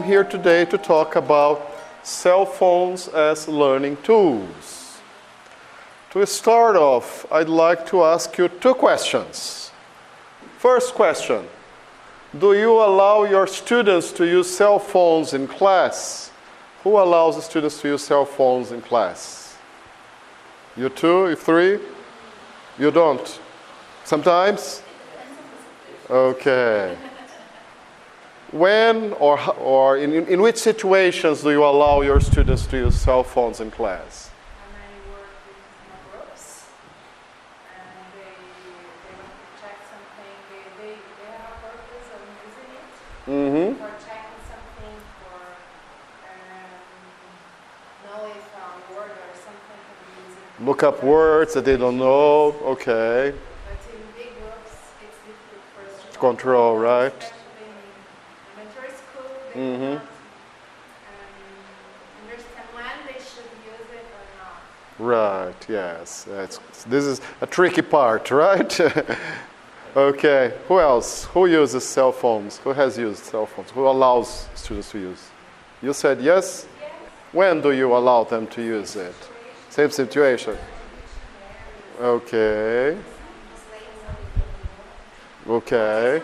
I'm here today to talk about cell phones as learning tools. To start off, I'd like to ask you two questions. First question, do you allow your students to use cell phones in class? Who allows the students to use cell phones in class? You two, you three? You don't? Sometimes? Okay. When or in which situations do you allow your students to use cell phones in class? When I work with small groups and they want to check something, they have a purpose of using it for checking something, for know if a word or something can be used. Look up words that they don't know, okay. But in big groups, it's difficult for us to Control, right? Especially in elementary school, they cannot understand when they should use it or not. Right, yes. This is a tricky part, right? Okay, who else? Who uses cell phones? Who has used cell phones? Who allows students to use? You said yes? Yes. When do you allow them to use it? Same situation. Okay. Okay.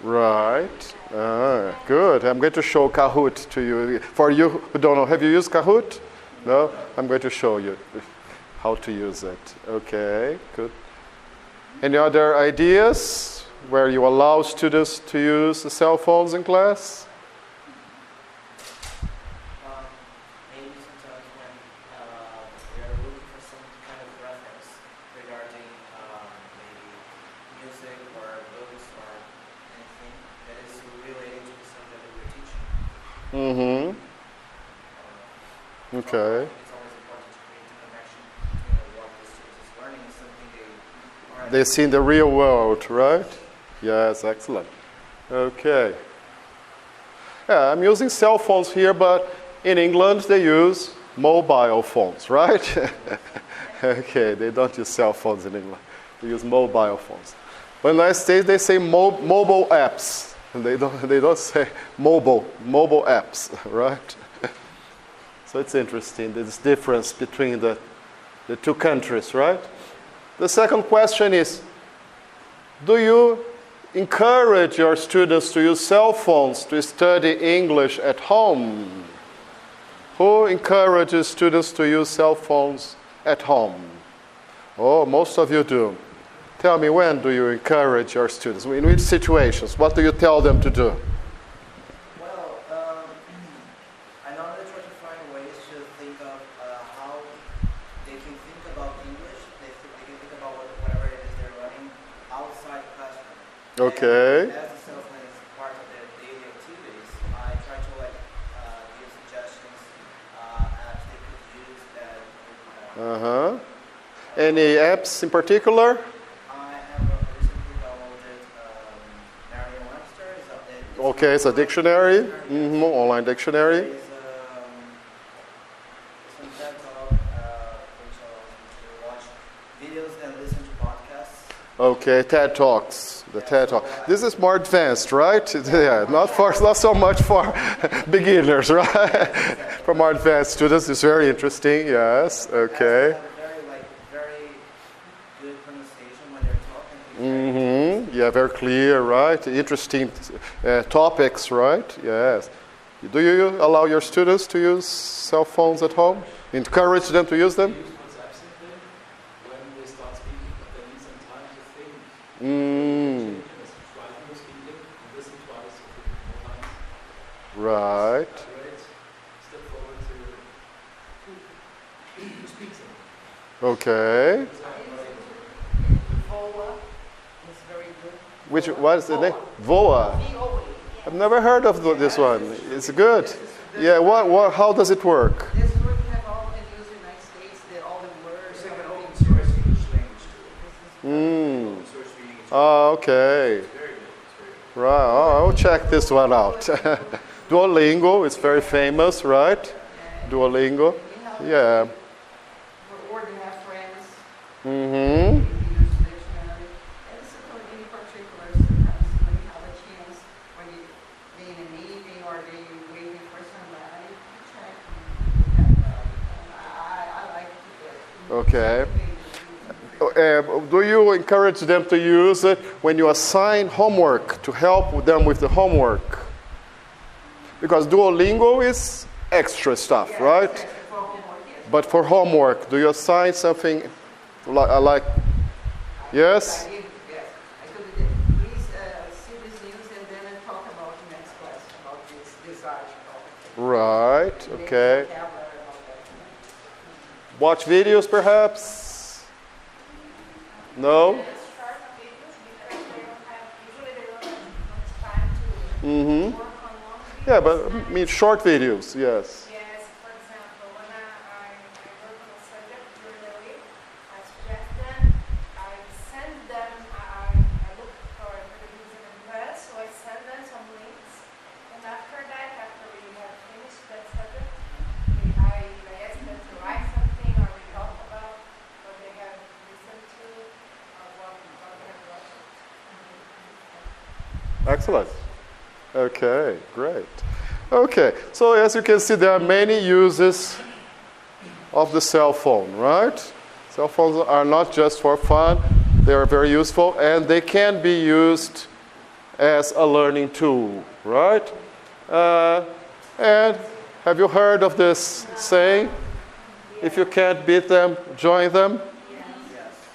Right. Good. I'm going to show Kahoot to you. For you who don't know, have you used Kahoot? No? I'm going to show you how to use it. Okay, good. Any other ideas where you allow students to use the cell phones in class? Maybe sometimes when we are looking for some kind of reference regarding maybe music or books or anything that is related to the subject that we're teaching. Okay. It's always important to create a connection between what the student is learning and something They see in the real world, right? Yes, excellent. Okay. Yeah, I'm using cell phones here, but in England they use mobile phones, right? Okay, they don't use cell phones in England. They use mobile phones. But in the United States they say mobile apps. And they don't say mobile apps, right? So it's interesting, this difference between the two countries, right? The second question is, do you encourage your students to use cell phones to study English at home? Who encourages students to use cell phones at home? Oh, most of you do. Tell me, when do you encourage your students? In which situations? What do you tell them to do? Well, I normally try to find ways to think of how they can think about English. They can think about whatever it is they're learning outside the classroom. Okay. And as the cell phone is part of their daily activities, I try to give suggestions, apps they could use that. Any apps in particular? I have recently downloaded Merriam-Webster. Okay, it's a dictionary, online dictionary. There's some TED Talk, which allows you to watch videos and listen to podcasts. Okay, TED Talks. The TED Talk. This is more advanced, right? Yeah, not so much for beginners, right? For more advanced students, it's very interesting. Yes. Okay. Very good pronunciation when they're talking. Yeah, very clear, right? Interesting topics, right? Yes. Do you allow your students to use cell phones at home? Encourage them to use them? Right. Okay. What is the name? VOA. I've never heard of this one. It's good. Yeah. How does it work? This word we have all been used in the United States. All the words. It's like an open source English language tool. Okay. Right. Oh, I'll check this one out. Duolingo is very famous, right? Duolingo. Yeah. Or they have friends. Mm-hmm. Use dictionary. And this is for any particular Okay. Do you encourage them to use it when you assign homework to help them with the homework? Because Duolingo is extra stuff, right? For homework, yes. But for homework, do you assign something like yes? Yes. I told you that. Please see this news and then I talk about next class about this article. Right, okay. Vocabulary about that. Watch videos perhaps? No? Short videos because they don't have, usually they don't have much time to Mm-hmm. work on long videos. Yeah, but I mean short videos, yes. Yes, for example, when I work on a subject during the week, I suggest them, I send them, I look for the videos in class, so I send them some links, and after that, after we have finished that subject, I ask them to write something or we talk about what they have listened to or what they have watched. Excellent. Okay, great. Okay, so as you can see, there are many uses of the cell phone, right? Cell phones are not just for fun, they are very useful, and they can be used as a learning tool, right? And have you heard of this saying? If you can't beat them, join them.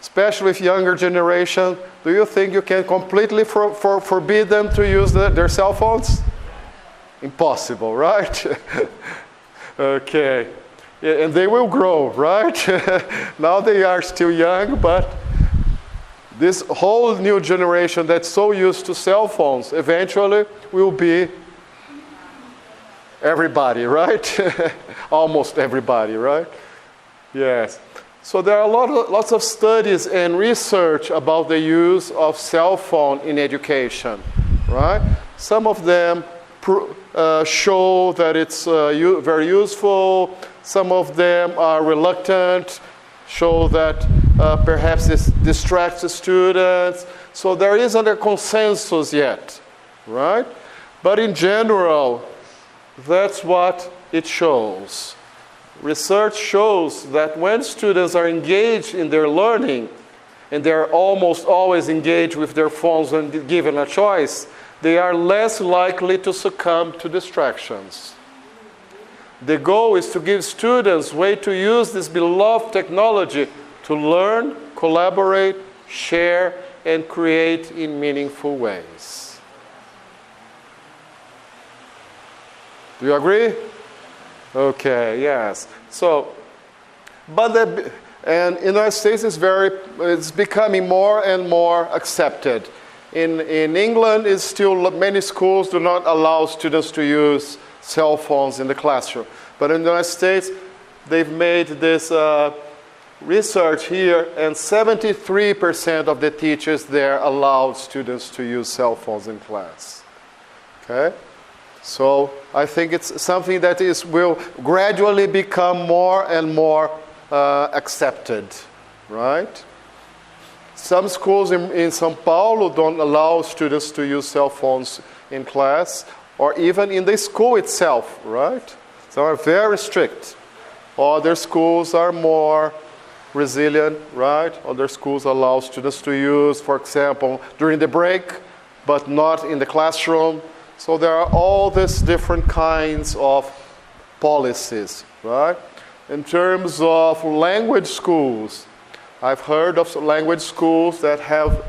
Especially with younger generation, do you think you can completely forbid them to use their cell phones? Impossible, right? Okay. Yeah, and they will grow, right? Now they are still young, but this whole new generation that's so used to cell phones eventually will be everybody, right? Almost everybody, right? Yes. So there are lots of studies and research about the use of cell phone in education, right? Some of them show that it's very useful. Some of them are reluctant, show that perhaps this distracts the students. So there isn't a consensus yet, right? But in general, that's what it shows. Research shows that when students are engaged in their learning, and they're almost always engaged with their phones when given a choice, they are less likely to succumb to distractions. The goal is to give students a way to use this beloved technology to learn, collaborate, share, and create in meaningful ways. Do you agree? Okay, yes. So, and in the United States it's becoming more and more accepted. In England, it's still many schools do not allow students to use cell phones in the classroom. But in the United States, they've made this research here, and 73% of the teachers there allowed students to use cell phones in class. Okay? So I think it's something that will gradually become more and more accepted, right? Some schools in São Paulo don't allow students to use cell phones in class or even in the school itself, right? Some are very strict. Other schools are more resilient, right? Other schools allow students to use, for example, during the break, but not in the classroom. So there are all these different kinds of policies, right? In terms of language schools, I've heard of language schools that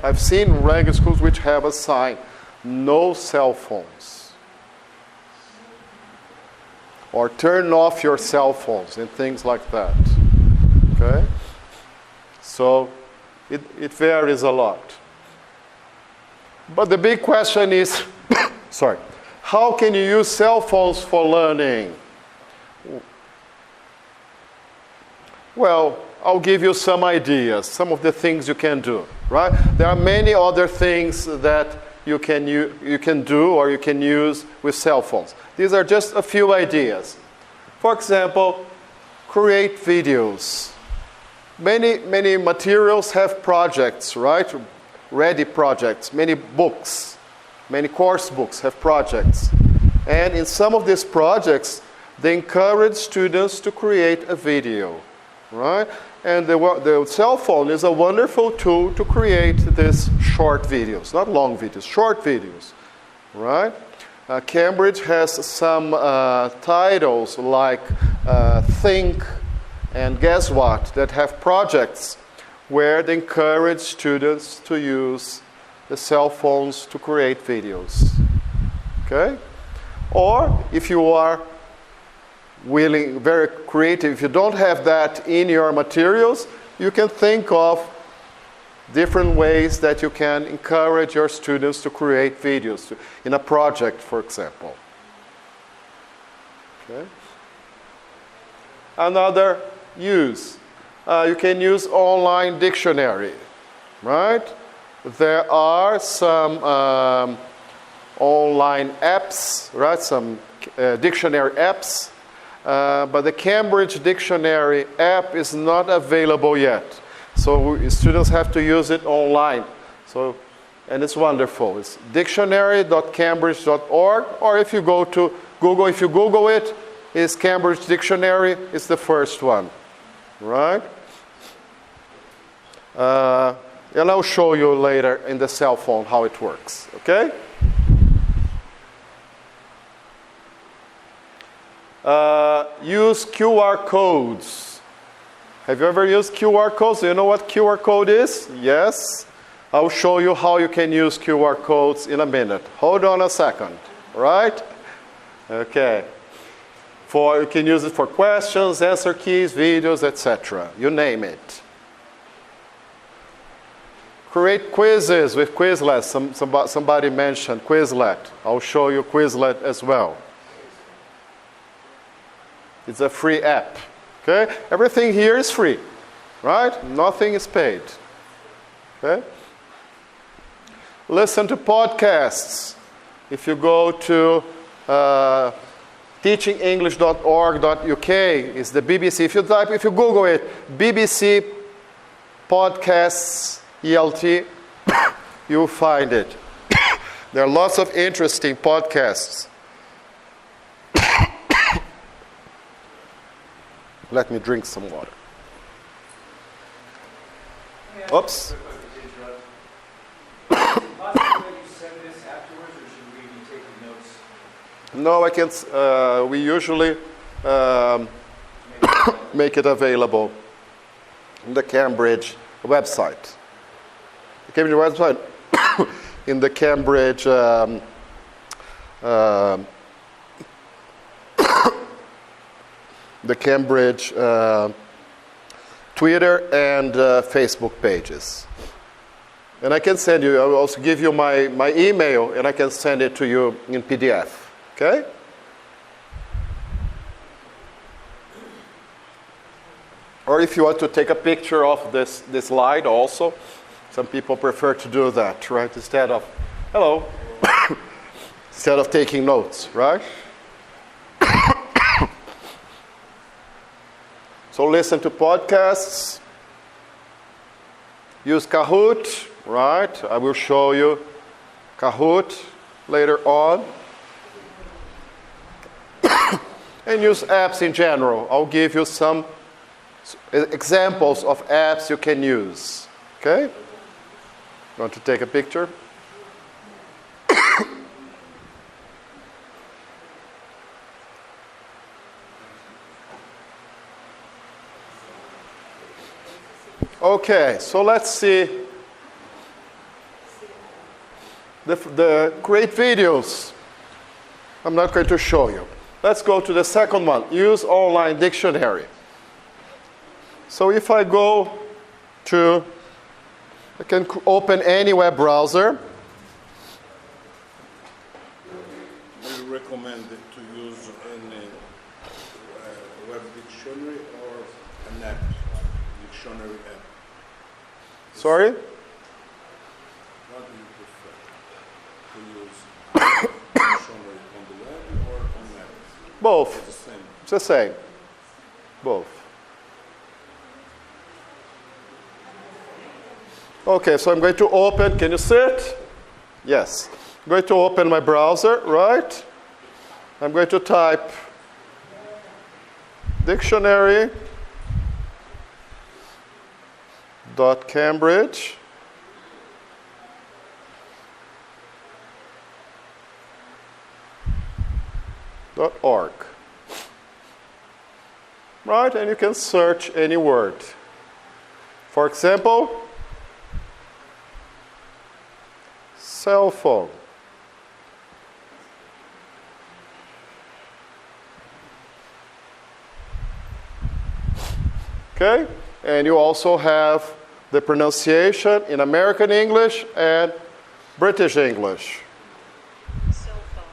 I've seen language schools which have a sign, no cell phones. Or turn off your cell phones and things like that, okay? So it varies a lot. But the big question is, how can you use cell phones for learning? Well, I'll give you some ideas, some of the things you can do, right? There are many other things that you can do or you can use with cell phones. These are just a few ideas. For example, create videos. Many materials have projects, right? Ready projects, many books. Many course books have projects. And in some of these projects, they encourage students to create a video. right? And the cell phone is a wonderful tool to create these short videos, not long videos, short videos, right? Cambridge has some titles like Think and Guess What that have projects where they encourage students to use the cell phones to create videos, okay? Or if you are willing, very creative, if you don't have that in your materials, you can think of different ways that you can encourage your students to create videos in a project, for example. Okay. Another use. You can use online dictionary, right? There are some online apps, right? Some dictionary apps, but the Cambridge Dictionary app is not available yet. So students have to use it online. And it's wonderful. It's dictionary.cambridge.org, or if you go to Google, if you Google it, it's Cambridge Dictionary. It's the first one, right? And I'll show you later in the cell phone how it works, okay? Use QR codes. Have you ever used QR codes? Do you know what QR code is? Yes. I'll show you how you can use QR codes in a minute. Hold on a second, right? Okay. You can use it for questions, answer keys, videos, etc. You name it. Create quizzes with Quizlet. Somebody mentioned Quizlet. I'll show you Quizlet as well. It's a free app. Okay? Everything here is free, right? Nothing is paid. Okay? Listen to podcasts. If you go to teachingenglish.org.uk, it's the BBC. If you Google it, BBC podcasts ELT, you'll find it. There are lots of interesting podcasts. Let me drink some water. Oops. No, I can't. We usually make it available on the Cambridge website. The Cambridge website, in the Cambridge Twitter and Facebook pages. And I can send you, I will also give you my email, and I can send it to you in PDF. Okay? Or if you want to take a picture of this slide also, some people prefer to do that, right? Instead of taking notes, right? So listen to podcasts. Use Kahoot, right? I will show you Kahoot later on. And use apps in general. I'll give you some examples of apps you can use. Okay? You want to take a picture? Okay, so let's see the create videos. I'm not going to show you. Let's go to the second one. Use online dictionary. So if I go to, I can open any web browser. Do you recommend to use any web dictionary or an app, dictionary app? Sorry? What do you prefer? To use dictionary on the web or on app? Both. It's the same. It's the same. Both. Okay, so I'm going to open, can you see it? Yes. I'm going to open my browser, right? I'm going to type dictionary. Cambridge.org. Right, and you can search any word. For example, cell phone. Okay, and you also have the pronunciation in American English and British English. Cell phone.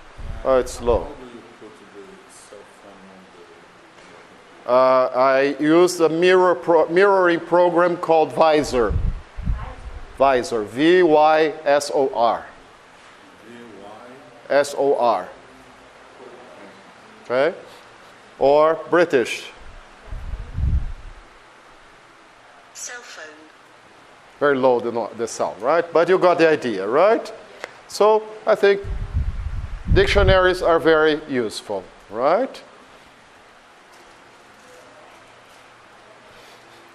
Oh, it's slow. How do you put the cell phone on the... I use a mirroring program called Visor. Visor, V-Y-S-O-R. S-O-R. Okay? Or British. Cell phone. Very low, the sound, right? But you got the idea, right? So I think dictionaries are very useful, right?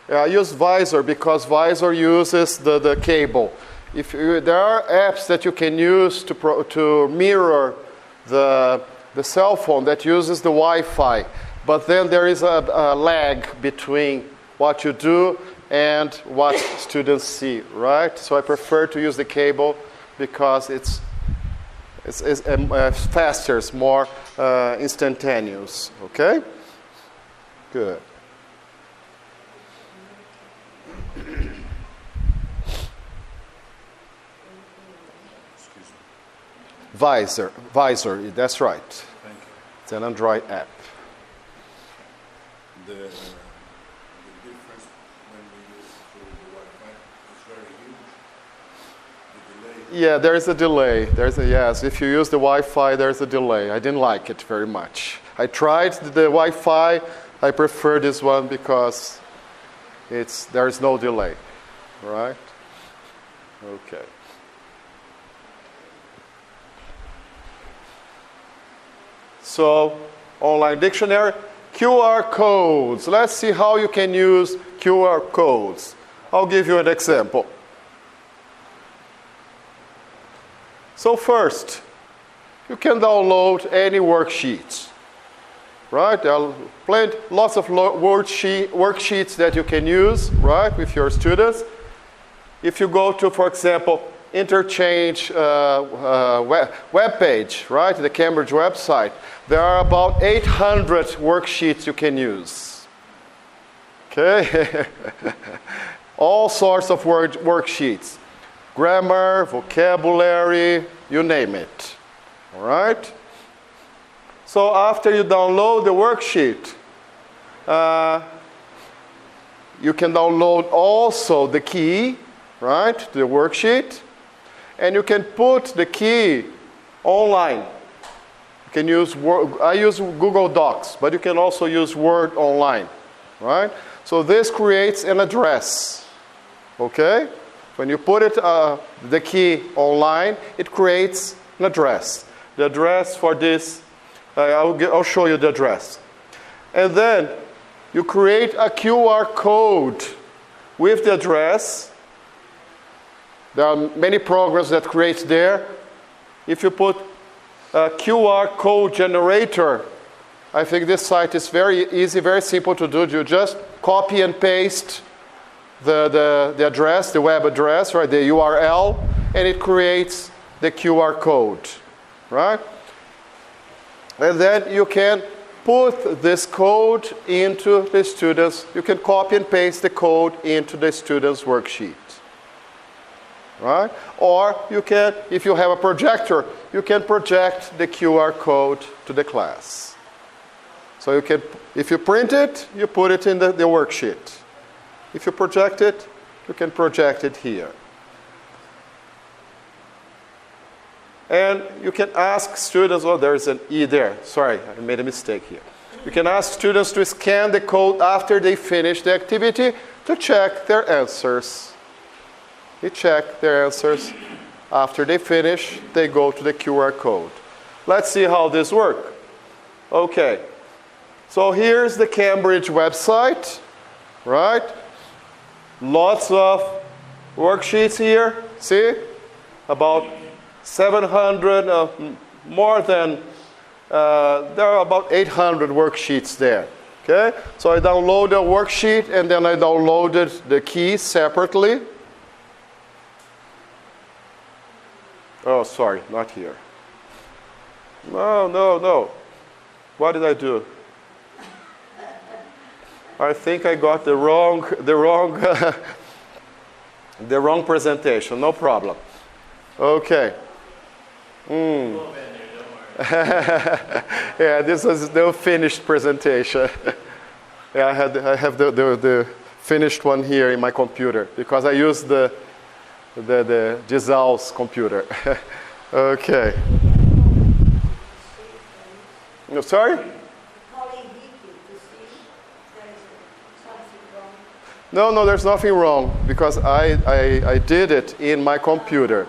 I use Visor because Visor uses the cable. There are apps that you can use to mirror the cell phone that uses the Wi-Fi, but then there is a lag between what you do and what students see, right? So I prefer to use the cable because it's faster, it's more instantaneous, okay? Good. Visor, that's right. Thank you. It's an Android app. The difference when we use through the Wi-Fi is very huge. The delay. Yeah, there is a delay. Yes, if you use the Wi-Fi, there's a delay. I didn't like it very much. I tried the Wi-Fi. I prefer this one because there is no delay, right? Okay. So, online dictionary, QR codes. Let's see how you can use QR codes. I'll give you an example. So first, you can download any worksheets, right? There are lots of worksheets that you can use, right, with your students. If you go to, for example, Interchange web page, right, the Cambridge website, there are about 800 worksheets you can use. Okay? All sorts of worksheets. Grammar, vocabulary, you name it. All right? So after you download the worksheet, you can download also the key, right, the worksheet, and you can put the key online. You can use I use Google Docs, but you can also use Word online, right? So this creates an address, okay? When you put it, the key online, it creates an address. The address for this, I'll show you the address. And then you create a QR code with the address. There are many programs that create there. If you put a QR code generator, I think this site is very easy, very simple to do. You just copy and paste the address, the web address, right, the URL, and it creates the QR code, right? And then you can put this code into the students. You can copy and paste the code into the student's worksheet. Right? Or you can, if you have a projector, you can project the QR code to the class. So you can, if you print it, you put it in the worksheet. If you project it, you can project it here. And you can ask students, oh, there's an E there. Sorry, I made a mistake here. You can ask students to scan the code after they finish the activity to check their answers. They check their answers. After they finish, they go to the QR code. Let's see how this works. Okay. So here's the Cambridge website, right? lots of worksheets here. See? About 700, more than, there are about 800 worksheets there. Okay? So I downloaded a worksheet and then I downloaded the key separately. Oh, sorry, not here. No. What did I do? I think I got the wrong the wrong presentation. No problem. Okay. Yeah, this was the finished presentation. Yeah, I have the finished one here in my computer because I used the Disal's computer. Okay. No, sorry? No, there's nothing wrong because I did it in my computer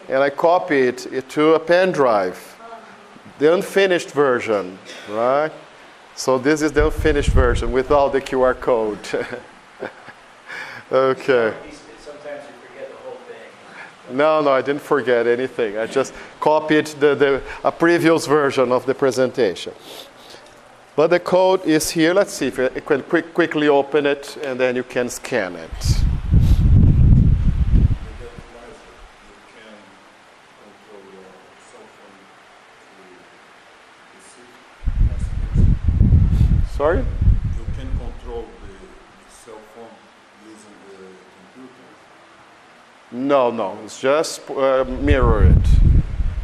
and I copied it to a pen drive, the unfinished version, right? So this is the unfinished version without the QR code. Okay. Sometimes you forget the whole thing. No, I didn't forget anything. I just copied a previous version of the presentation. But the code is here. Let's see if I can quickly open it and then you can scan it. Sorry? You can control the cell phone using the computer? No. It's just mirror it.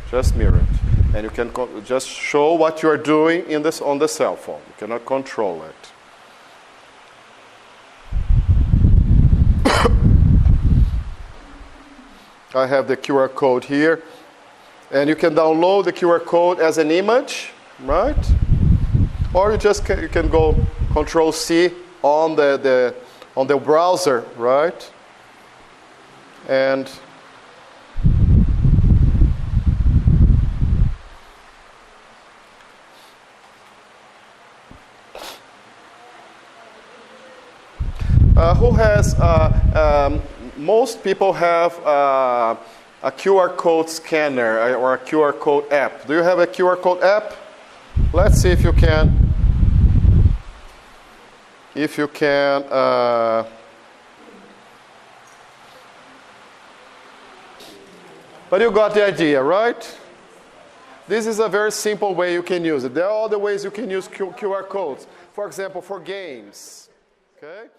Just mirror it. And you can just show what you are doing on the cell phone. You cannot control it. I have the QR code here. And you can download the QR code as an image, right? Or you can go Control C on the browser, right? And who has, most people have a QR code scanner or a QR code app. Do you have a QR code app? Let's see if you can. But you got the idea, right? This is a very simple way you can use it. There are other ways you can use QR codes. For example, for games. Okay?